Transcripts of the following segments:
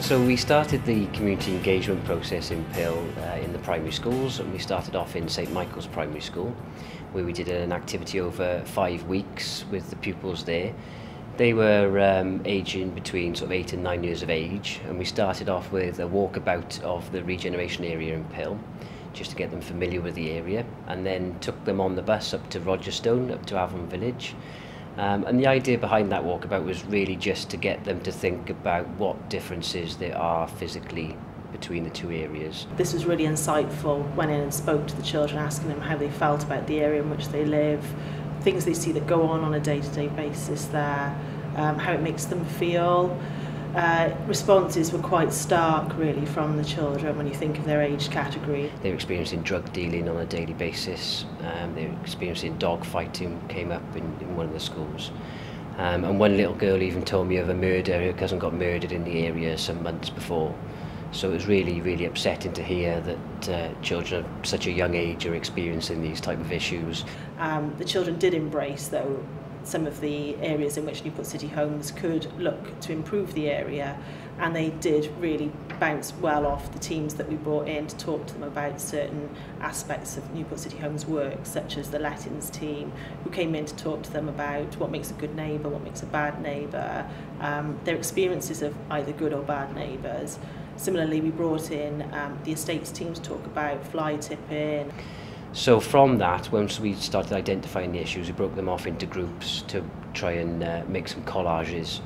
So we started the community engagement process in Pill in the primary schools, and we started off in St Michael's Primary School, where we did an activity over 5 weeks with the pupils there. They were aging between sort of 8 and 9 years of age, and we started off with a walkabout of the Regeneration area in Pill, just to get them familiar with the area, and then took them on the bus up to Rogerstone, up to Avon Village. And the idea behind that walkabout was really just to get them to think about what differences there are physically between the two areas. This was really insightful. Went in and spoke to the children, asking them how they felt about the area in which they live, things they see that go on a day-to-day basis there, how it makes them feel. Responses were quite stark really from the children when you think of their age category. They're experiencing drug dealing on a daily basis, they're experiencing dog fighting, came up in one of the schools. And one little girl even told me of a murder. Her cousin got murdered in the area some months before. So it was really, really upsetting to hear that children of such a young age are experiencing these type of issues. The children did embrace, though, some of the areas in which Newport City Homes could look to improve the area, and they did really bounce well off the teams that we brought in to talk to them about certain aspects of Newport City Homes work, such as the lettings team, who came in to talk to them about what makes a good neighbour, what makes a bad neighbour, their experiences of either good or bad neighbours. Similarly, we brought in the estates team to talk about fly tipping. So from that, once we started identifying the issues, we broke them off into groups to try and make some collages,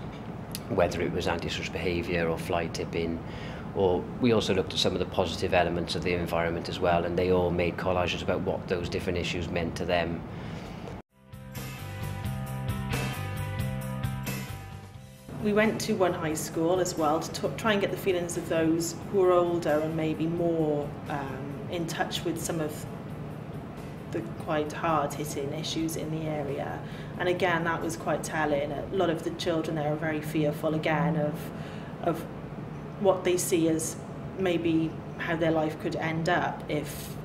whether it was antisocial behaviour or fly tipping, or we also looked at some of the positive elements of the environment as well, and they all made collages about what those different issues meant to them. We went to one high school as well to try and get the feelings of those who are older and maybe more in touch with some of the quite hard-hitting issues in the area. And again, that was quite telling. A lot of the children there are very fearful again of what they see as maybe how their life could end up if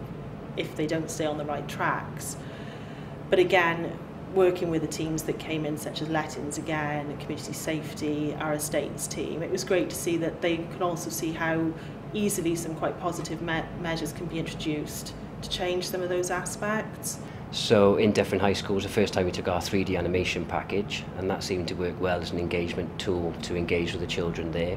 they don't stay on the right tracks. But again, working with the teams that came in, such as lettings again, community safety, our estates team, it was great to see that they could also see how easily some quite positive measures can be introduced to change some of those aspects. So in different high schools, the first time we took our 3D animation package, and that seemed to work well as an engagement tool to engage with the children there.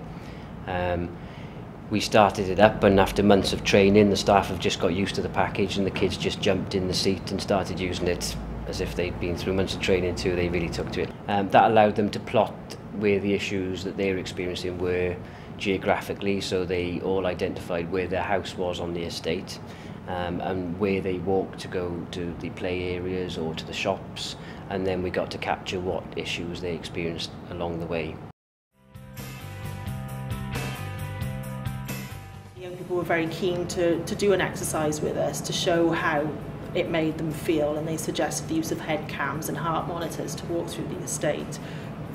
We started it up, and after months of training, the staff have just got used to the package, and the kids just jumped in the seat and started using it as if they'd been through months of training too. They really took to it. That allowed them to plot where the issues that they were experiencing were geographically, so they all identified where their house was on the estate, and where they walked to go to the play areas or to the shops, and then we got to capture what issues they experienced along the way. Young people were very keen to do an exercise with us to show how it made them feel, and they suggested the use of head cams and heart monitors to walk through the estate,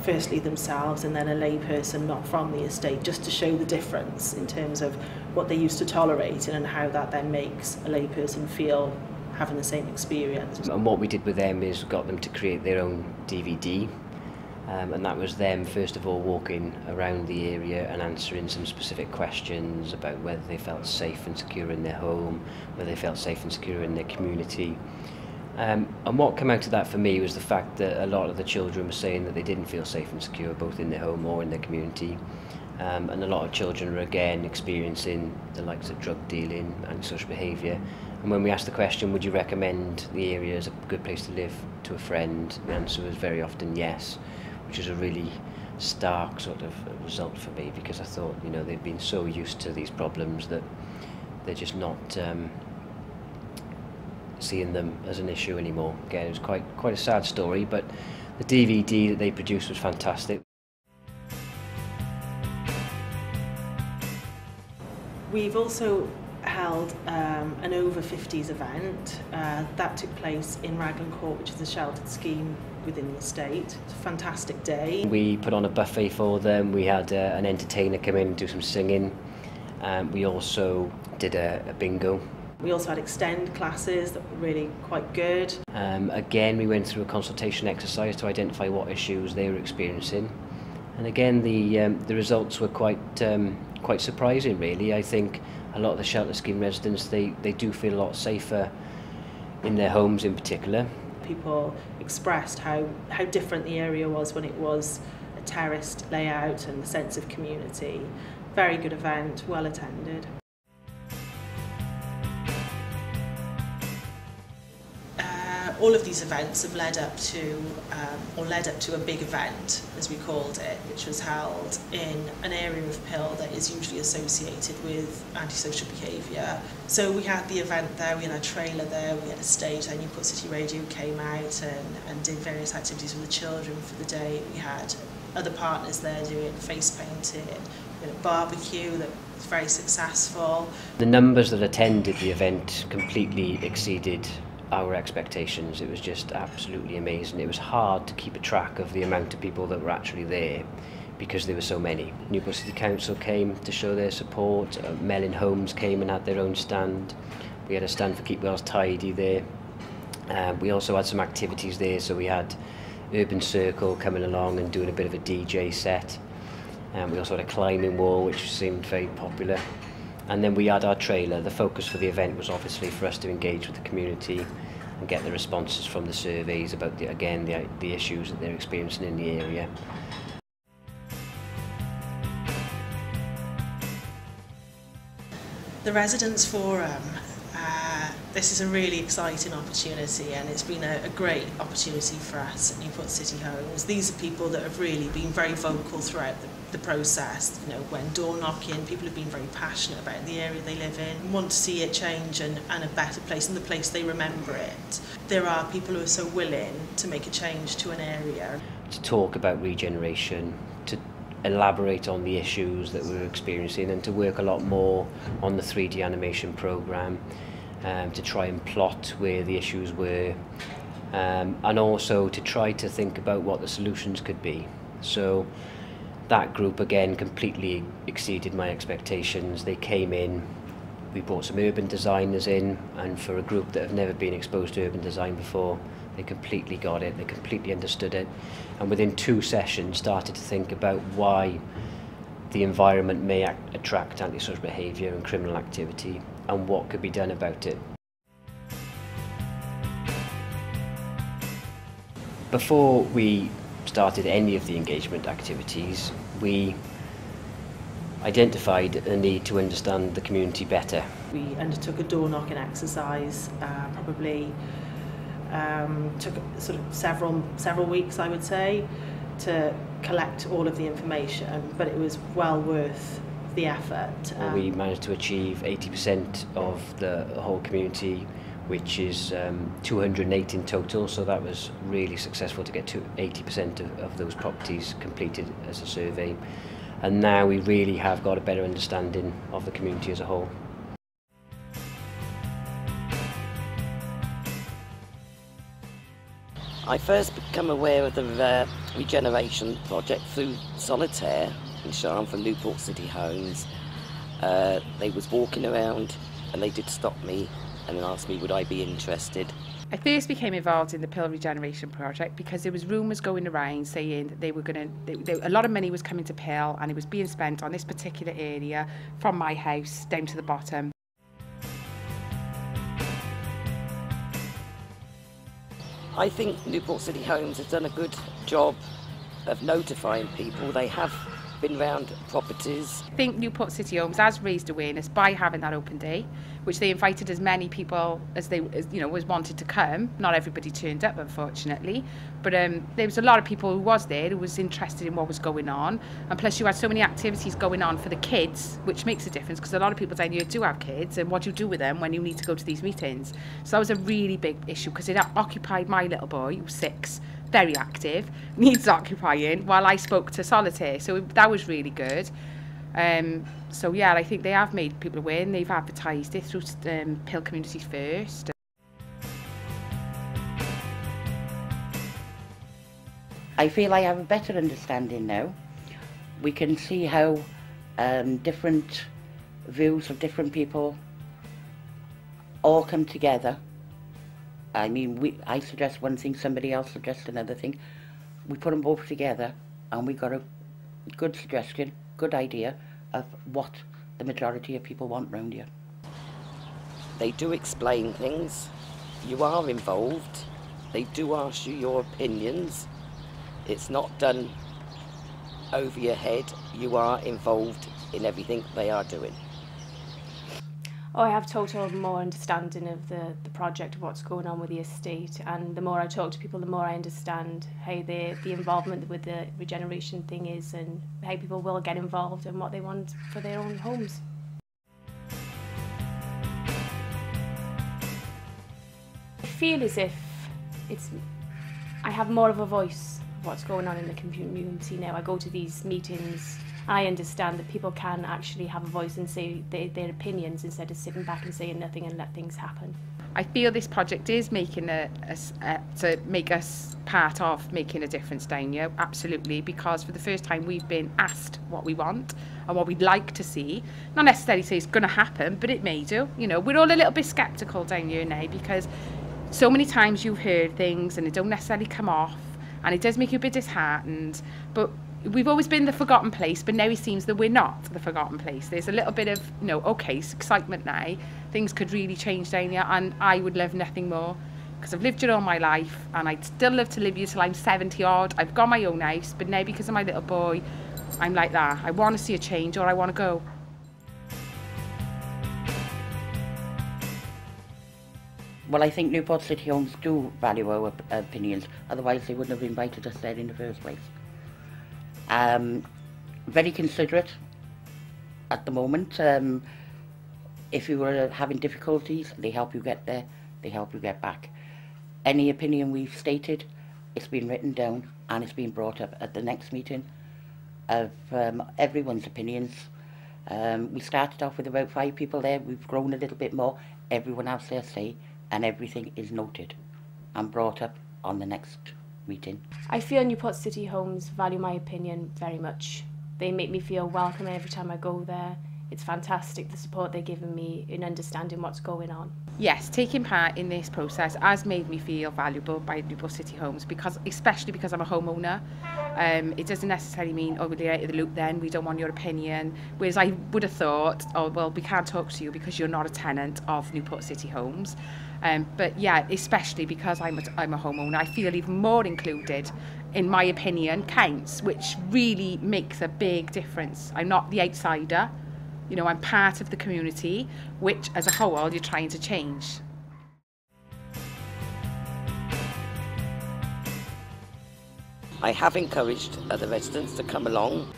firstly themselves and then a layperson not from the estate, just to show the difference in terms of what they used to tolerate and how that then makes a layperson feel having the same experience. And what we did with them is got them to create their own DVD, and that was them first of all walking around the area and answering some specific questions about whether they felt safe and secure in their home, whether they felt safe and secure in their community. And what came out of that for me was the fact that a lot of the children were saying that they didn't feel safe and secure both in their home or in their community. And a lot of children were again experiencing the likes of drug dealing, antisocial behaviour. And when we asked the question, would you recommend the area as a good place to live to a friend, the answer was very often yes, which is a really stark sort of result for me, because I thought, you know, they've been so used to these problems that they're just not seeing them as an issue anymore. Again, it was quite a sad story, but the DVD that they produced was fantastic. We've also held an over 50s event that took place in Raglan Court, which is a sheltered scheme within the estate. It's a fantastic day. We put on a buffet for them. We had an entertainer come in and do some singing. We also did a bingo. We also had extend classes that were really quite good. Again, we went through a consultation exercise to identify what issues they were experiencing. And again, the results were quite surprising, really. I think a lot of the shelter scheme residents, they do feel a lot safer in their homes in particular. People expressed how different the area was when it was a terraced layout, and the sense of community. Very good event, well attended. All of these events have led up to a big event, as we called it, which was held in an area of Pill that is usually associated with antisocial behaviour. So we had the event there, we had a trailer there, we had a stage there, Newport City Radio came out and did various activities with the children for the day. We had other partners there doing face painting, we had a barbecue that was very successful. The numbers that attended the event completely exceeded our expectations. It was just absolutely amazing. It was hard to keep a track of the amount of people that were actually there because there were so many. Newport City Council came to show their support, Mellin Homes came and had their own stand. We had a stand for Keep Wales Tidy there. We also had some activities there, so we had Urban Circle coming along and doing a bit of a DJ set. We also had a climbing wall, which seemed very popular. And then we had our trailer. The focus for the event was obviously for us to engage with the community and get the responses from the surveys about, the issues that they're experiencing in the area. The Residents Forum, this is a really exciting opportunity, and it's been a great opportunity for us at Newport City Homes. These are people that have really been very vocal throughout the process. You know, when door knocking, people have been very passionate about the area they live in, want to see it change and a better place, and the place they remember it. There are people who are so willing to make a change to an area. To talk about regeneration, to elaborate on the issues that we're experiencing, and to work a lot more on the 3D animation programme, to try and plot where the issues were, and also to try to think about what the solutions could be. So that group again completely exceeded my expectations. They came in, we brought some urban designers in, and for a group that have never been exposed to urban design before, they completely got it, they completely understood it, and within 2 sessions started to think about why the environment may attract antisocial behaviour and criminal activity, and what could be done about it. Before we started any of the engagement activities, we identified a need to understand the community better. We undertook a door knocking exercise, probably took sort of several weeks, I would say, to collect all of the information, but it was well worth the effort. We managed to achieve 80% of the whole community, which is 208 in total, so that was really successful to get to 80% of those properties completed as a survey. And now we really have got a better understanding of the community as a whole. I first became aware of the Regeneration Project through Solitaire and Sean from Newport City Homes. They was walking around and they did stop me and asked me would I be interested. I first became involved in the Pill Regeneration Project because there was rumours going around saying that they were going to, a lot of money was coming to Pill and it was being spent on this particular area from my house down to the bottom. I think Newport City Homes has done a good job of notifying people. They have been round properties. I think Newport City Homes has raised awareness by having that open day, which they invited as many people as was wanted to come. Not everybody turned up, unfortunately, but there was a lot of people who was there who was interested in what was going on, and plus you had so many activities going on for the kids, which makes a difference because a lot of people down here do have kids, and what do you do with them when you need to go to these meetings? So that was a really big issue because it occupied my little boy, who was 6, very active, needs occupying, while I spoke to Solitaire, so that was really good. So yeah, I think they have made people aware and they've advertised it through Pill Communities First. I feel I have a better understanding now. We can see how different views of different people all come together. I mean, I suggest one thing, somebody else suggests another thing. We put them both together and we got a good suggestion, good idea of what the majority of people want round here. They do explain things. You are involved. They do ask you your opinions. It's not done over your head. You are involved in everything they are doing. Oh, I have total more understanding of the project, of what's going on with the estate, and the more I talk to people, the more I understand how the involvement with the regeneration thing is, and how people will get involved and what they want for their own homes. I feel as if I have more of a voice of what's going on in the community now. I go to these meetings. I understand that people can actually have a voice and say their opinions instead of sitting back and saying nothing and let things happen. I feel this project is making to make us part of making a difference down here, absolutely, because for the first time we've been asked what we want and what we'd like to see. Not necessarily say it's going to happen, but it may do. You know, we're all a little bit sceptical down here now because so many times you've heard things and it don't necessarily come off, and it does make you a bit disheartened, but we've always been the forgotten place, but now it seems that we're not the forgotten place. There's a little bit of, you know, okay, it's excitement now. Things could really change down here, and I would love nothing more, because I've lived here all my life, and I'd still love to live here till I'm 70 odd. I've got my own house, but now because of my little boy, I'm like that. I want to see a change, or I want to go. Well, I think Newport City Homes do value our opinions, otherwise they wouldn't have invited us there in the first place. Very considerate at the moment. If you were having difficulties, they help you get there, they help you get back. Any opinion we've stated, it's been written down and it's been brought up at the next meeting of everyone's opinions. We started off with about 5 people there, we've grown a little bit more, everyone has their say, and everything is noted and brought up on the next meeting. I feel Newport City Homes value my opinion very much. They make me feel welcome every time I go there. It's fantastic, the support they're giving me in understanding what's going on. Yes, taking part in this process has made me feel valuable by Newport City Homes, especially because I'm a homeowner. It doesn't necessarily mean, oh, we're out of the loop then, we don't want your opinion. Whereas I would have thought, oh, well, we can't talk to you because you're not a tenant of Newport City Homes. But yeah, especially because I'm a homeowner, I feel even more included. In my opinion, counts, which really makes a big difference. I'm not the outsider. You know, I'm part of the community, which as a whole you're trying to change. I have encouraged other residents to come along.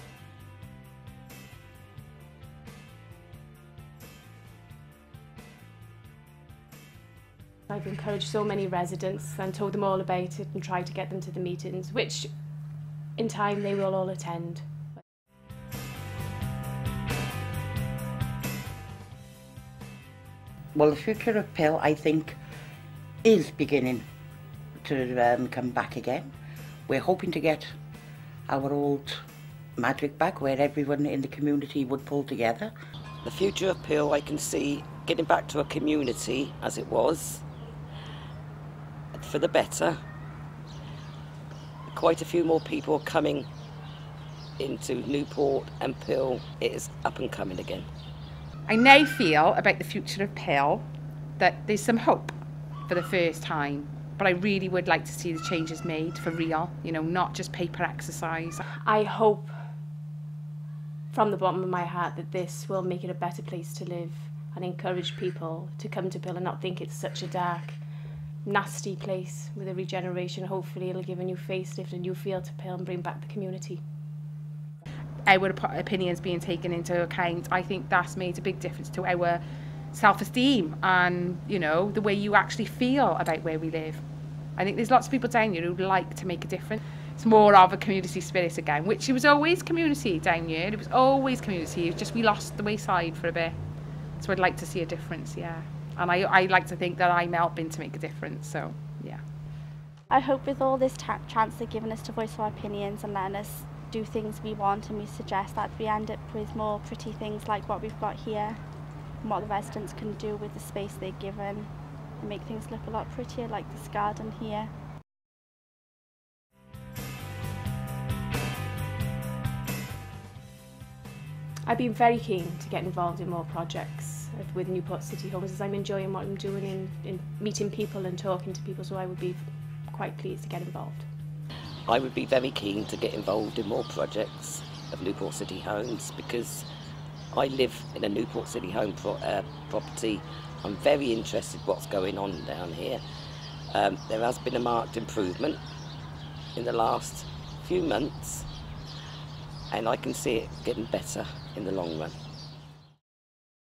I've encouraged so many residents and told them all about it and tried to get them to the meetings, which in time they will all attend. Well, the future of Pill, I think, is beginning to come back again. We're hoping to get our old magic back, where everyone in the community would pull together. The future of Pill, I can see getting back to a community as it was, for the better. Quite a few more people coming into Newport, and Pill is up and coming again. I now feel about the future of Pill that there's some hope for the first time, but I really would like to see the changes made for real, you know, not just paper exercise. I hope from the bottom of my heart that this will make it a better place to live and encourage people to come to Pill and not think it's such a dark, nasty place. With a regeneration, hopefully it'll give a new facelift, a new feel to Pill and bring back the community. Our opinions being taken into account, I think that's made a big difference to our self-esteem and, you know, the way you actually feel about where we live. I think there's lots of people down here who'd like to make a difference. It's more of a community spirit again, which it was always community down here. It was always community. It was just we lost the wayside for a bit. So I'd like to see a difference, yeah. And I like to think that I'm helping to make a difference, so yeah. I hope with all this chance they're giving us to voice our opinions and letting us do things we want, and we suggest that we end up with more pretty things like what we've got here and what the residents can do with the space they're given and make things look a lot prettier, like this garden here. I've been very keen to get involved in more projects with Newport City Homes, as I'm enjoying what I'm doing in meeting people and talking to people, so I would be quite pleased to get involved. I would be very keen to get involved in more projects of Newport City Homes, because I live in a Newport City Home property. I'm very interested what's going on down here. There has been a marked improvement in the last few months, and I can see it getting better in the long run.